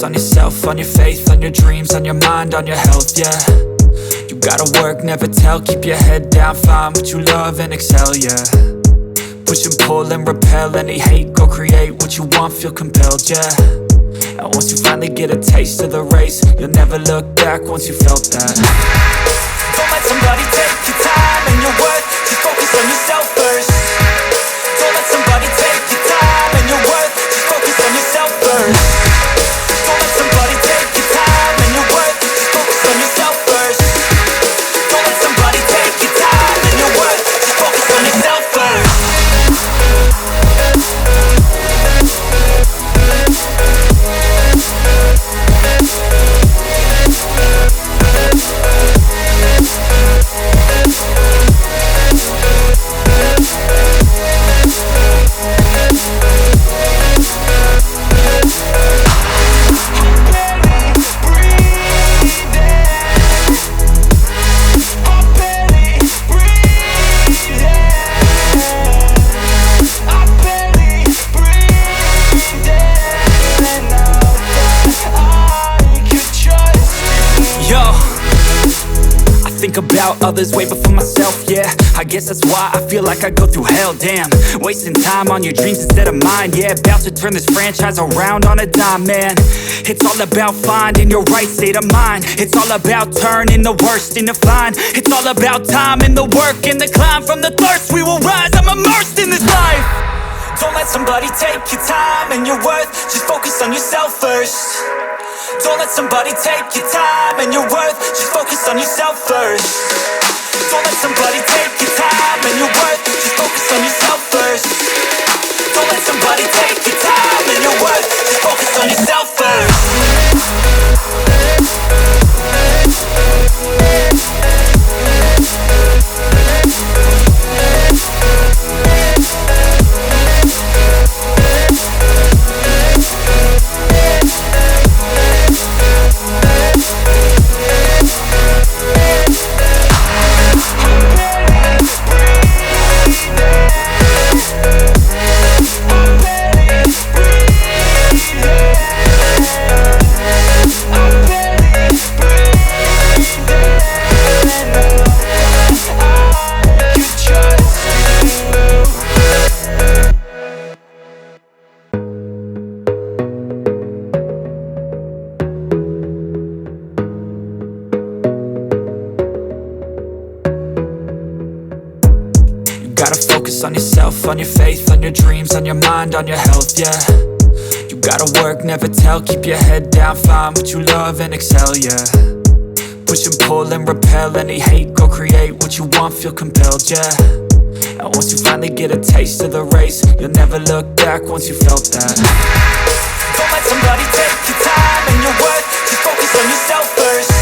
focus on yourself, on your faith, on your dreams, on your mind, on your health, yeah. You gotta work, never tell, keep your head down, find what you love and excel, yeah. Push and pull and repel any hate, go create what you want, feel compelled, yeah. And once you finally get a taste of the race, you'll never look back once you felt that. Don't let somebody take your time and your worth, just focus on yourself first. Don't let somebody take your time and your worth, just focus on yourself first. Don't let somebody take your time and your worth, just focus on yourself first. Don't let somebody take your time and your worth, just focus on yourself first. Think about others way before myself, yeah. I guess that's why I feel like I go through hell, damn. Wasting time on your dreams instead of mine, yeah. About to turn this franchise around on a dime, man. It's all about finding your right state of mind. It's all about turning the worst into fine. It's all about time and the work and the climb. From the thirst we will rise, I'm immersed in this life. Don't let somebody take your time and your worth, just focus on yourself first. Don't let somebody take your time and your worth, just focus on yourself first. Don't let somebody take your time and your worth, just focus on yourself first. Don't let somebody take your time and your worth, just focus on yourself first. Gotta focus on yourself, on your faith, on your dreams, on your mind, on your health, yeah. You gotta work, never tell, keep your head down, find what you love and excel, yeah. Push and pull and repel any hate, go create what you want, feel compelled, yeah. And once you finally get a taste of the race, you'll never look back once you felt that. Don't let somebody take your time and your worth, just focus on yourself first.